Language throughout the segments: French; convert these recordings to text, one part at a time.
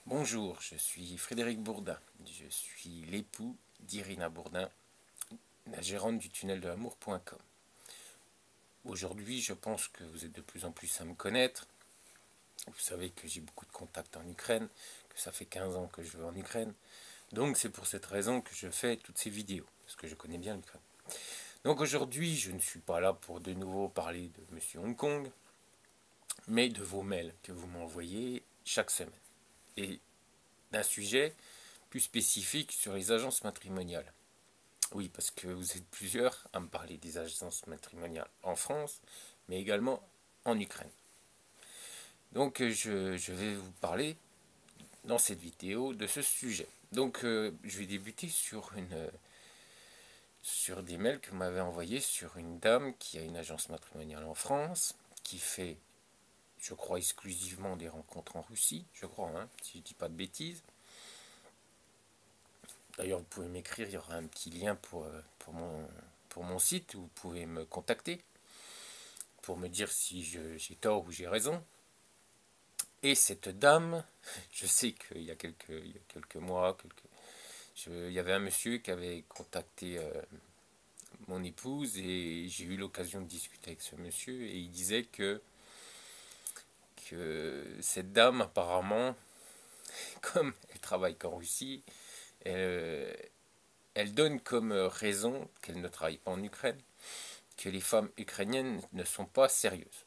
Bonjour, je suis Frédéric Bourdin. Je suis l'époux d'Irina Bourdin, la gérante du tunnel de l'amour.com. Aujourd'hui, je pense que vous êtes de plus en plus à me connaître. Vous savez que j'ai beaucoup de contacts en Ukraine, que ça fait 15 ans que je vais en Ukraine. Donc c'est pour cette raison que je fais toutes ces vidéos, parce que je connais bien l'Ukraine. Donc aujourd'hui, je ne suis pas là pour de nouveau parler de Monsieur Hong Kong, mais de vos mails que vous m'envoyez chaque semaine. Et d'un sujet plus spécifique sur les agences matrimoniales. Oui, parce que vous êtes plusieurs à me parler des agences matrimoniales en France, mais également en Ukraine. Donc je vais vous parler dans cette vidéo de ce sujet. Donc je vais débuter sur des mails que vous m'avez envoyés sur une dame qui a une agence matrimoniale en France, qui fait, je crois, exclusivement des rencontres en Russie, je crois, hein, si je ne dis pas de bêtises. D'ailleurs, vous pouvez m'écrire, il y aura un petit lien pour mon site où vous pouvez me contacter pour me dire si j'ai tort ou j'ai raison. Et cette dame, je sais qu'il y a quelques mois, il y avait un monsieur qui avait contacté mon épouse et j'ai eu l'occasion de discuter avec ce monsieur et il disait que cette dame apparemment, comme elle travaille qu'en Russie, elle, elle donne comme raison qu'elle ne travaille pas en Ukraine, que les femmes ukrainiennes ne sont pas sérieuses.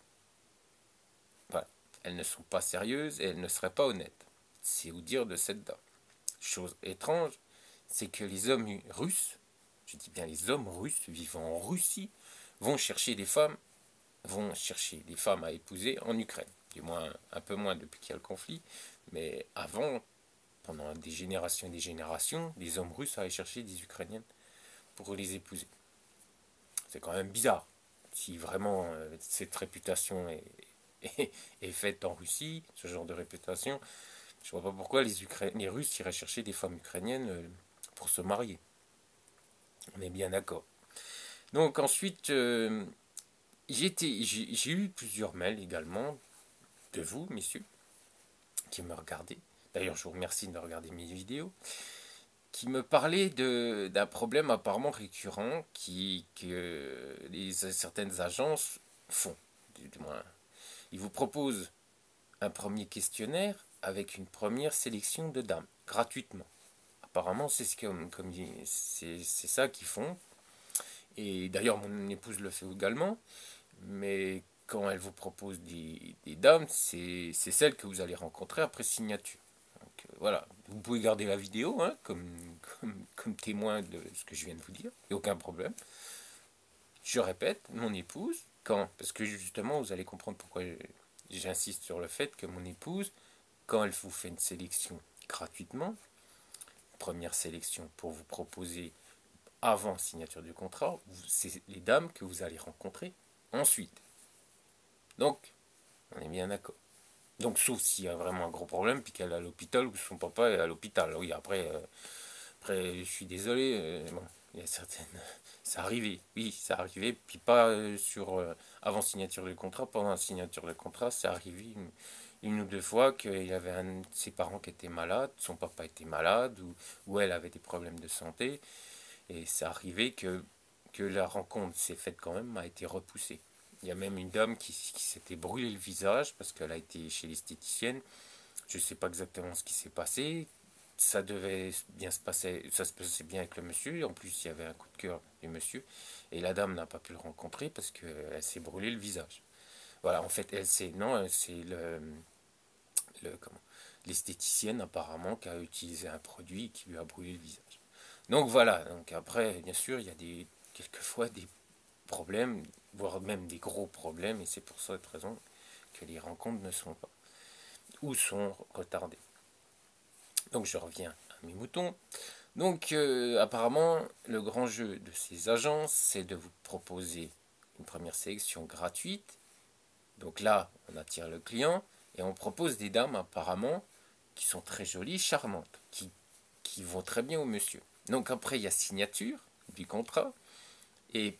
Voilà. Elles ne sont pas sérieuses et elles ne seraient pas honnêtes. C'est au dire de cette dame. Chose étrange, c'est que les hommes russes, je dis bien les hommes russes vivant en Russie, vont chercher des femmes à épouser en Ukraine. Du moins, un peu moins depuis qu'il y a le conflit, mais avant, pendant des générations et des générations, les hommes russes allaient chercher des Ukrainiennes pour les épouser. C'est quand même bizarre. Si vraiment cette réputation est faite en Russie, ce genre de réputation, je vois pas pourquoi les Russes iraient chercher des femmes ukrainiennes pour se marier. On est bien d'accord. Donc ensuite, j'ai eu plusieurs mails également de vous, messieurs, qui me regardaient. D'ailleurs, je vous remercie de regarder mes vidéos, qui me parlaient d'un problème apparemment récurrent que certaines agences font. Du moins, ils vous proposent un premier questionnaire avec une première sélection de dames, gratuitement. Apparemment, c'est ça qu'ils font. Et d'ailleurs, mon épouse le fait également. Mais quand elle vous propose des dames, c'est celles que vous allez rencontrer après signature. Donc voilà, vous pouvez garder la vidéo hein, comme témoin de ce que je viens de vous dire. Il n'y a aucun problème. Je répète, mon épouse, parce que justement, vous allez comprendre pourquoi j'insiste sur le fait que mon épouse, quand elle vous fait une sélection gratuitement, première sélection pour vous proposer avant signature du contrat, c'est les dames que vous allez rencontrer ensuite. Donc, on est bien d'accord. Donc, sauf s'il y a vraiment un gros problème, puis qu'elle est à l'hôpital ou que son papa est à l'hôpital. Oui, après, je suis désolé, bon, il y a certaines. Ça arrivait, oui, ça arrivait, puis pas avant signature du contrat, pendant la signature du contrat, ça arrivait une ou deux fois qu'il y avait un de ses parents qui était malade, son papa était malade, ou elle avait des problèmes de santé, et ça arrivait que la rencontre s'est faite quand même, a été repoussée. Il y a même une dame qui s'était brûlé le visage parce qu'elle a été chez l'esthéticienne. Je ne sais pas exactement ce qui s'est passé. Ça devait bien se passer, ça se passait bien avec le monsieur. En plus, il y avait un coup de cœur du monsieur. Et la dame n'a pas pu le rencontrer parce qu'elle s'est brûlé le visage. Voilà, en fait, c'est comment, l'esthéticienne apparemment qui a utilisé un produit qui lui a brûlé le visage. Donc voilà, donc après, bien sûr, il y a quelquefois des problèmes, voire même des gros problèmes, et c'est pour cette raison que les rencontres ne sont pas, ou sont retardées. Donc je reviens à mes moutons. Donc apparemment, le grand jeu de ces agences, c'est de vous proposer une première sélection gratuite. Donc là, on attire le client, et on propose des dames apparemment qui sont très jolies, charmantes, qui vont très bien au monsieur. Donc après, il y a signature du contrat, et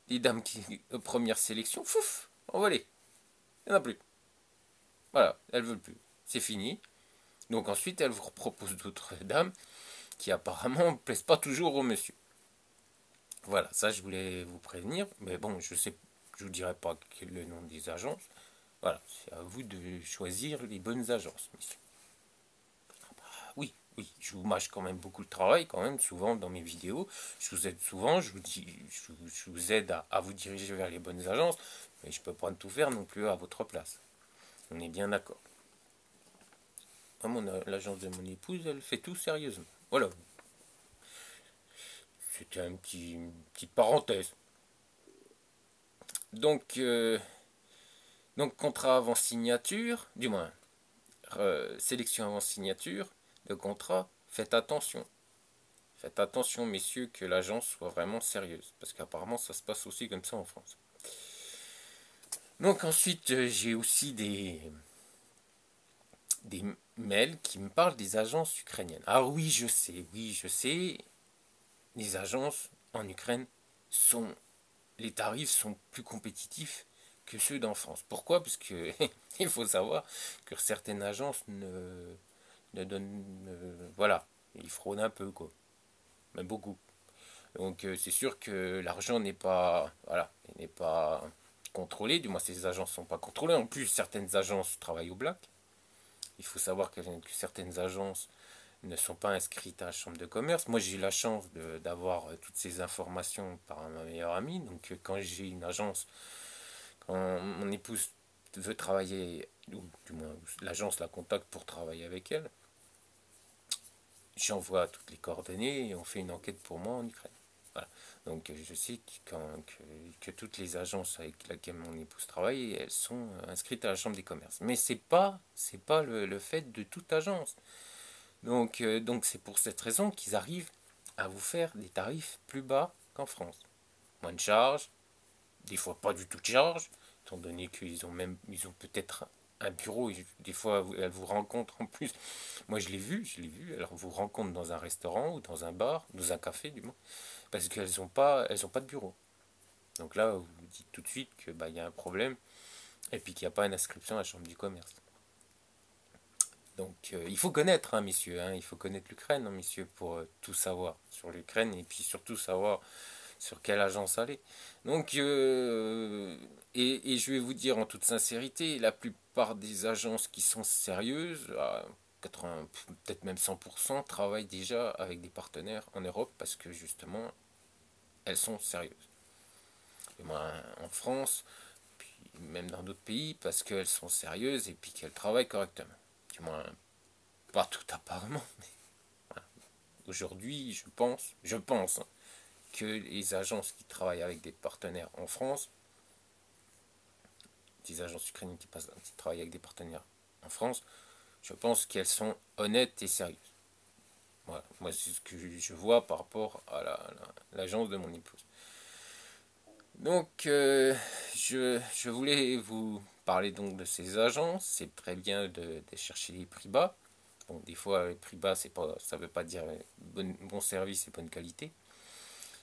les dames qui, première sélection, fouf, envolées. Il n'y en a plus. Voilà, elles ne veulent plus. c'est fini. Donc ensuite, elle vous propose d'autres dames qui apparemment ne plaisent pas toujours au monsieur. Voilà, ça je voulais vous prévenir, mais bon, je vous dirai pas quel est le nom des agences. Voilà, c'est à vous de choisir les bonnes agences, messieurs. Oui, oui, je vous mâche quand même beaucoup de travail, quand même, souvent dans mes vidéos. Je vous aide souvent, je vous aide à vous diriger vers les bonnes agences, mais je peux pas tout faire non plus à votre place. On est bien d'accord. L'agence de mon épouse, elle fait tout sérieusement. Voilà, c'était une petite parenthèse. Donc, contrat avant signature, du moins, sélection avant signature de contrat, faites attention. Faites attention, messieurs, que l'agence soit vraiment sérieuse, parce qu'apparemment, ça se passe aussi comme ça en France. Donc ensuite, j'ai aussi des mails qui me parlent des agences ukrainiennes. Ah oui, je sais, les agences en Ukraine sont, les tarifs sont plus compétitifs que ceux d'en France. Pourquoi? Parce que il faut savoir que certaines agences ne donnent, voilà, ils fraudent un peu quoi, mais beaucoup. Donc c'est sûr que l'argent n'est pas, voilà, n'est pas contrôlé. Du moins, ces agences ne sont pas contrôlées. En plus, certaines agences travaillent au black. Il faut savoir que certaines agences ne sont pas inscrites à la chambre de commerce. Moi, j'ai eu la chance d'avoir toutes ces informations par ma meilleure amie. Donc, quand j'ai une agence, quand mon épouse veut travailler, ou du moins l'agence la contacte pour travailler avec elle, j'envoie toutes les coordonnées et on fait une enquête pour moi en Ukraine. Voilà. Donc, je sais que toutes les agences avec lesquelles mon épouse travaille, elles sont inscrites à la chambre des commerces. Mais c'est pas le fait de toute agence. Donc c'est pour cette raison qu'ils arrivent à vous faire des tarifs plus bas qu'en France. Moins de charges, des fois pas du tout de charges, étant donné ils ont peut-être un bureau, et des fois elles vous rencontrent en plus. Moi je l'ai vu, elles vous rencontrent dans un restaurant ou dans un bar, dans un café du moins, parce elles ont pas de bureau. Donc là, vous vous dites tout de suite que bah, y a un problème, et puis qu'il n'y a pas une inscription à la chambre du commerce. Donc il faut connaître, hein, messieurs, hein, il faut connaître l'Ukraine, hein, messieurs, pour tout savoir sur l'Ukraine et puis surtout savoir sur quelle agence aller. Donc, et je vais vous dire en toute sincérité, la plupart des agences qui sont sérieuses, à 80, peut-être même 100%, travaillent déjà avec des partenaires en Europe parce que justement, elles sont sérieuses. Et moi, en France, puis même dans d'autres pays, parce qu'elles sont sérieuses et puis qu'elles travaillent correctement. Du moins, pas tout apparemment. Aujourd'hui, je pense que les agences qui travaillent avec des partenaires en France, des agences ukrainiennes qui travaillent avec des partenaires en France, je pense qu'elles sont honnêtes et sérieuses. Voilà. Moi, c'est ce que je vois par rapport à l'agence de mon épouse. Donc, je voulais vous parler donc de ces agences. C'est très bien de chercher les prix bas. Bon, des fois, les prix bas, ça ne veut pas dire bon service et bonne qualité.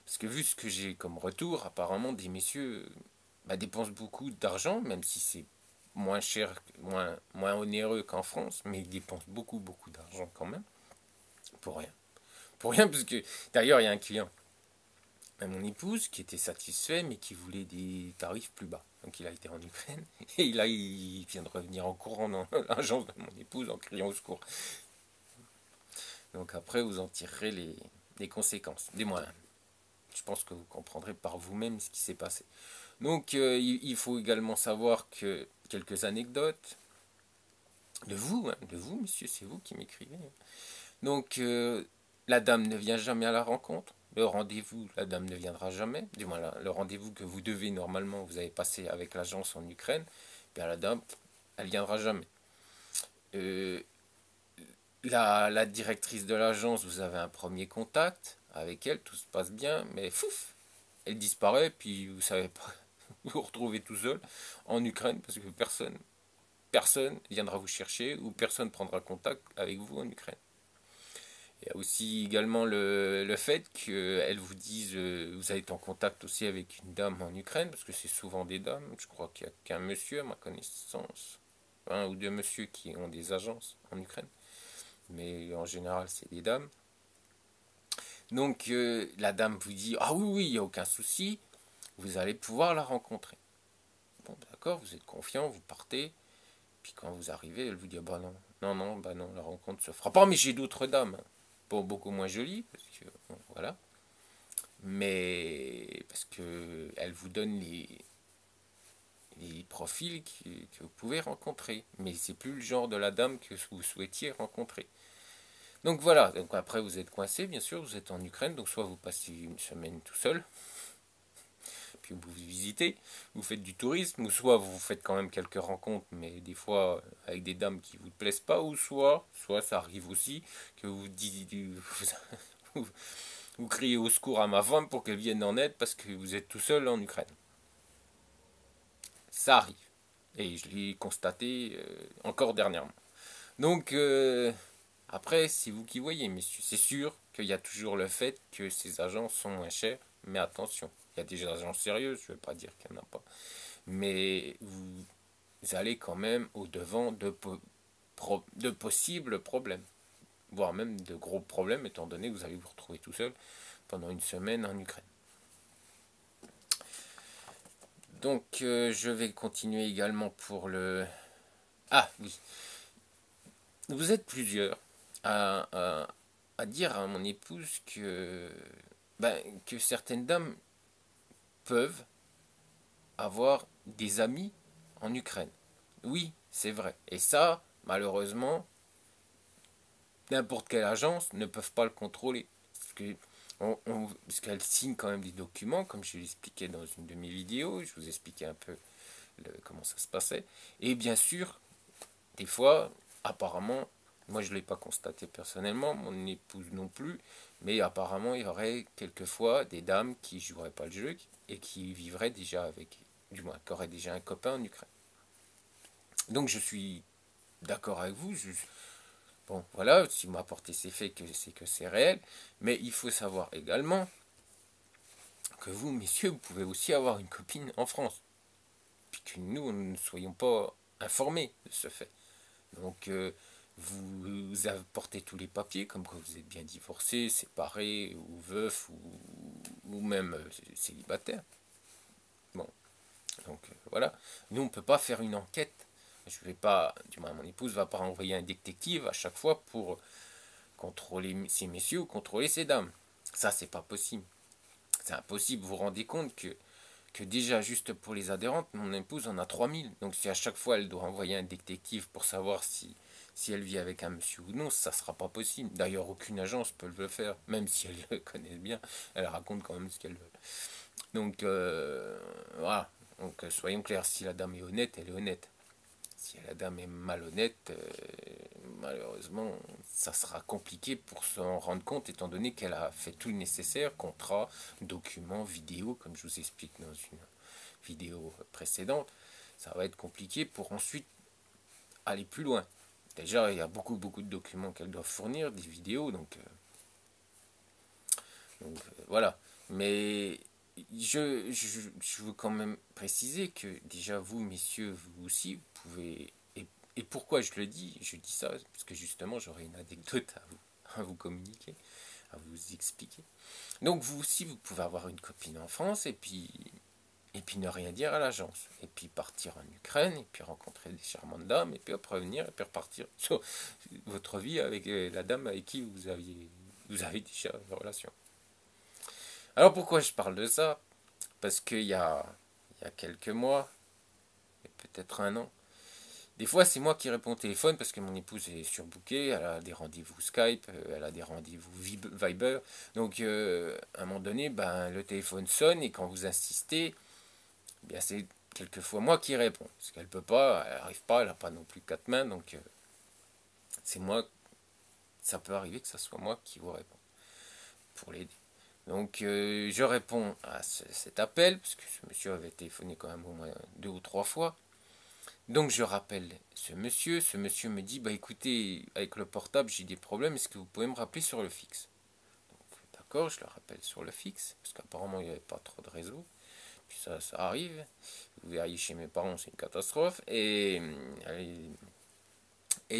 Parce que vu ce que j'ai comme retour, apparemment, des messieurs dépensent beaucoup d'argent, même si c'est moins cher, moins onéreux qu'en France, mais ils dépensent beaucoup, beaucoup d'argent quand même, pour rien. Pour rien, parce que d'ailleurs, il y a un client, mon épouse, qui était satisfait, mais qui voulait des tarifs plus bas. Donc il a été en Ukraine, et là, il vient de revenir en courant dans l'agence de mon épouse en criant au secours. Donc après, vous en tirerez les conséquences. Des moins, je pense que vous comprendrez par vous-même ce qui s'est passé. Donc il faut également savoir que quelques anecdotes de vous monsieur, c'est vous qui m'écrivez. Donc la dame ne vient jamais à la rencontre. Le rendez-vous, la dame ne viendra jamais. Du moins, le rendez-vous que vous devez normalement, vous avez passé avec l'agence en Ukraine, bien la dame, elle viendra jamais. Euh, la directrice de l'agence, vous avez un premier contact avec elle, tout se passe bien, mais fouf, elle disparaît, puis vous savez pas, vous vous retrouvez tout seul en Ukraine parce que personne viendra vous chercher ou personne prendra contact avec vous en Ukraine. Il y a aussi également le fait qu'elles vous disent, vous êtes en contact aussi avec une dame en Ukraine, parce que c'est souvent des dames, je crois qu'il n'y a qu'un monsieur à ma connaissance. un ou deux messieurs qui ont des agences en Ukraine, mais en général c'est des dames. Donc la dame vous dit, ah oui, oui, il n'y a aucun souci, vous allez pouvoir la rencontrer. Bon, d'accord, vous êtes confiant, vous partez, puis quand vous arrivez, elle vous dit, ah bah non, non, non, bah non, la rencontre se fera pas, mais j'ai d'autres dames, bon, beaucoup moins jolies, parce que, bon, voilà, mais parce que elle vous donne les profils que vous pouvez rencontrer, mais c'est plus le genre de la dame que vous souhaitiez rencontrer. Donc voilà, donc après vous êtes coincé, bien sûr, vous êtes en Ukraine, donc soit vous passez une semaine tout seul, puis vous visitez, vous faites du tourisme, ou soit vous faites quand même quelques rencontres, mais des fois avec des dames qui vous plaisent pas, ou soit ça arrive aussi que vous dites, vous, vous criez au secours à ma femme pour qu'elle vienne en aide parce que vous êtes tout seul en Ukraine. Ça arrive, et je l'ai constaté encore dernièrement. Donc après, c'est vous qui voyez, messieurs. C'est sûr qu'il y a toujours le fait que ces agents sont moins chers, mais attention, il y a des agents sérieux, je ne veux pas dire qu'il n'y en a pas. Mais vous allez quand même au-devant de possibles problèmes, voire même de gros problèmes, étant donné que vous allez vous retrouver tout seul pendant une semaine en Ukraine. Donc je vais continuer également pour le... Ah oui, vous êtes plusieurs à dire à mon épouse que certaines dames peuvent avoir des amis en Ukraine. Oui, c'est vrai. Et ça, malheureusement, n'importe quelle agence ne peut pas le contrôler. Parce qu'elle signe quand même des documents, comme je l'expliquais dans une de mes vidéos, je vous expliquais un peu comment ça se passait. Et bien sûr, des fois, apparemment, moi je ne l'ai pas constaté personnellement, mon épouse non plus, mais apparemment il y aurait quelquefois des dames qui joueraient pas le jeu et qui vivraient déjà avec, du moins, qui auraient déjà un copain en Ukraine. Donc je suis d'accord avec vous, bon voilà, si m'a apporté ces faits, c'est que c'est réel, mais il faut savoir également que vous, messieurs, vous pouvez aussi avoir une copine en France, puis que nous ne soyons pas informés de ce fait. Donc, vous apportez tous les papiers, comme quoi vous êtes bien divorcé, séparé, ou veuf, ou même célibataire. Bon, donc voilà. Nous, on ne peut pas faire une enquête. Je vais pas, du moins mon épouse va pas envoyer un détective à chaque fois pour contrôler ces messieurs ou contrôler ces dames. Ça, c'est pas possible. C'est impossible. Vous vous rendez compte que déjà, juste pour les adhérentes, mon épouse en a 3000. Donc si à chaque fois elle doit envoyer un détective pour savoir si elle vit avec un monsieur ou non, ça ne sera pas possible. D'ailleurs, aucune agence peut le faire, même si elle le connaît bien, elle raconte quand même ce qu'elle veut. Donc voilà, donc soyons clairs, si la dame est honnête, elle est honnête. Si la dame est malhonnête, malheureusement, ça sera compliqué pour s'en rendre compte, étant donné qu'elle a fait tout le nécessaire, contrat, documents, vidéos, comme je vous explique dans une vidéo précédente. Ça va être compliqué pour ensuite aller plus loin. Déjà, il y a beaucoup de documents qu'elle doit fournir, des vidéos, voilà. Mais je veux quand même préciser que déjà vous, messieurs, vous aussi, vous pouvez... Et pourquoi je le dis? Je dis ça parce que justement, j'aurai une anecdote à vous communiquer, à vous expliquer. Donc vous aussi, vous pouvez avoir une copine en France et puis ne rien dire à l'agence. Et puis partir en Ukraine, et puis rencontrer des charmantes dames, et puis après revenir, et puis repartir sur votre vie avec la dame avec qui vous avez déjà une relation. Alors pourquoi je parle de ça? Parce il y a quelques mois, et peut-être un an, des fois c'est moi qui réponds au téléphone parce que mon épouse est surbookée, elle a des rendez-vous Skype, elle a des rendez-vous Viber. Donc à un moment donné, ben, le téléphone sonne et quand vous insistez, bien c'est quelquefois moi qui réponds. Parce qu'elle peut pas, elle n'arrive pas, elle n'a pas non plus quatre mains, donc c'est moi, ça peut arriver que ce soit moi qui vous réponds pour l'aider. Donc je réponds à cet appel, parce que ce monsieur avait téléphoné quand même au moins 2 ou 3 fois. Donc je rappelle ce monsieur me dit, bah écoutez, avec le portable j'ai des problèmes, est-ce que vous pouvez me rappeler sur le fixe? Donc d'accord, je le rappelle sur le fixe, parce qu'apparemment il n'y avait pas trop de réseau. Puis ça arrive. Vous verriez chez mes parents, c'est une catastrophe. Et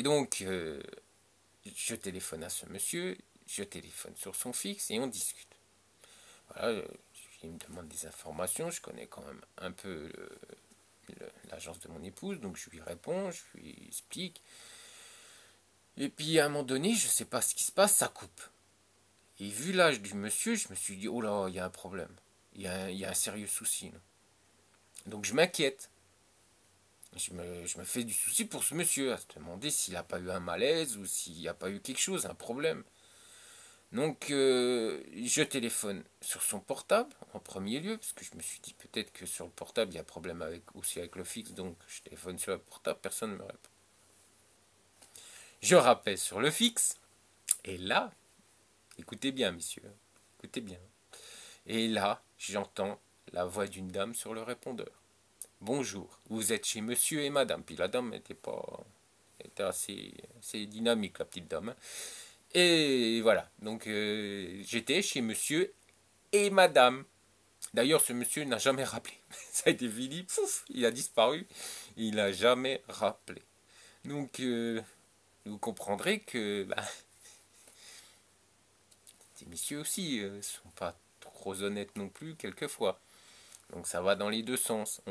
donc, je téléphone à ce monsieur, je téléphone sur son fixe et on discute. Voilà, il me demande des informations, je connais quand même un peu l'agence de mon épouse, donc je lui réponds, je lui explique. Et puis à un moment donné, je ne sais pas ce qui se passe, ça coupe. Et vu l'âge du monsieur, je me suis dit, oh là, il y a un problème. Il y a un sérieux souci. Là. Donc je m'inquiète. Je me fais du souci pour ce monsieur, à se demander s'il n'a pas eu un malaise ou s'il n'y a pas eu quelque chose, un problème. Donc je téléphone sur son portable en premier lieu, parce que je me suis dit peut-être que sur le portable il y a un problème aussi avec le fixe, donc je téléphone sur le portable, personne ne me répond. Je rappelle sur le fixe, et là, écoutez bien messieurs, écoutez bien, et là j'entends la voix d'une dame sur le répondeur. Bonjour, vous êtes chez monsieur et madame. Puis la dame était assez dynamique, la petite dame. Et voilà, donc j'étais chez monsieur et madame. D'ailleurs, ce monsieur n'a jamais rappelé. Ça a été fini, pouf, il a disparu. Il n'a jamais rappelé. Donc, vous comprendrez que ces messieurs aussi ne sont pas trop honnêtes non plus, quelquefois. Donc ça va dans les deux sens.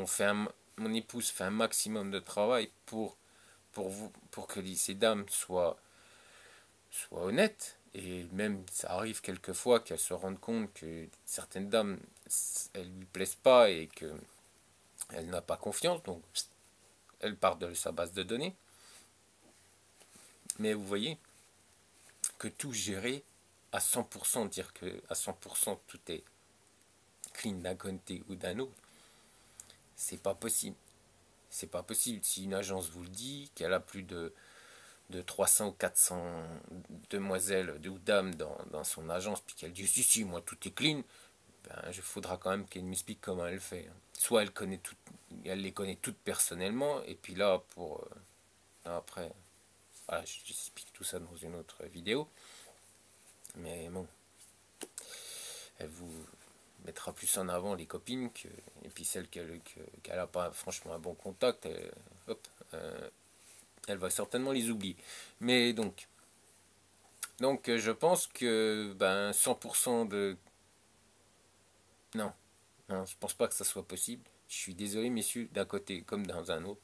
Mon épouse fait un maximum de travail pour que ces dames soient honnêtes. Et même ça arrive quelquefois qu'elles se rendent compte que certaines dames, elles lui plaisent pas et qu'elle n'a pas confiance. Donc elle part de sa base de données. Mais vous voyez que tout gérer à 100%, dire que à 100% tout est clean d'un côté ou d'un autre, c'est pas possible. C'est pas possible. Si une agence vous le dit, qu'elle a plus de 300 ou 400 demoiselles ou dames dans son agence, puis qu'elle dit si, moi tout est clean, ben, il faudra quand même qu'elle m'explique comment elle fait. Soit elle les connaît toutes personnellement, et puis là, après, voilà, j'explique tout ça dans une autre vidéo. Mais bon, elle vous mettra plus en avant les copines, et puis celles qu'elle n'a pas franchement un bon contact, elle va certainement les oublier. Mais donc je pense que 100% de... Non, je pense pas que ça soit possible. Je suis désolé messieurs, d'un côté comme dans un autre,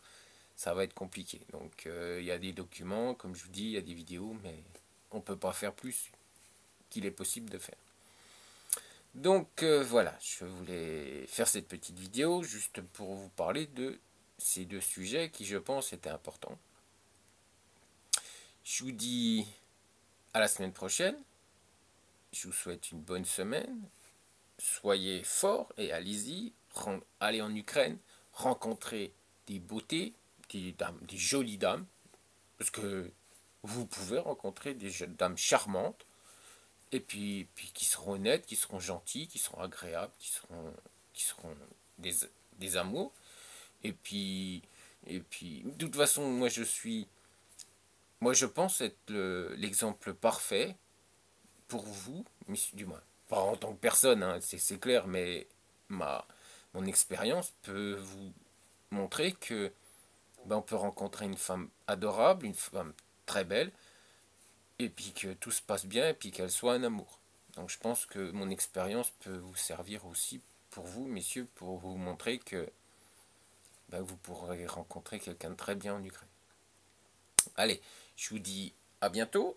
ça va être compliqué. Donc il y a des documents, comme je vous dis, il y a des vidéos, mais on peut pas faire plus qu'il est possible de faire. Donc voilà, je voulais faire cette petite vidéo juste pour vous parler de ces deux sujets qui je pense étaient importants. Je vous dis à la semaine prochaine. Je vous souhaite une bonne semaine. Soyez forts et allez-y. Allez en Ukraine, rencontrer des beautés, des jolies dames. Parce que vous pouvez rencontrer des jeunes dames charmantes. Et puis qui seront honnêtes, qui seront gentilles, qui seront agréables, qui seront des amours. Et puis, de toute façon, moi je pense être l'exemple parfait pour vous, du moins, pas en tant que personne, hein, c'est clair, mais mon expérience peut vous montrer que on peut rencontrer une femme adorable, une femme très belle, et puis que tout se passe bien, et puis qu'elle soit un amour. Donc je pense que mon expérience peut vous servir aussi pour vous, messieurs, pour vous montrer que vous pourrez rencontrer quelqu'un de très bien en Ukraine. Allez, je vous dis à bientôt,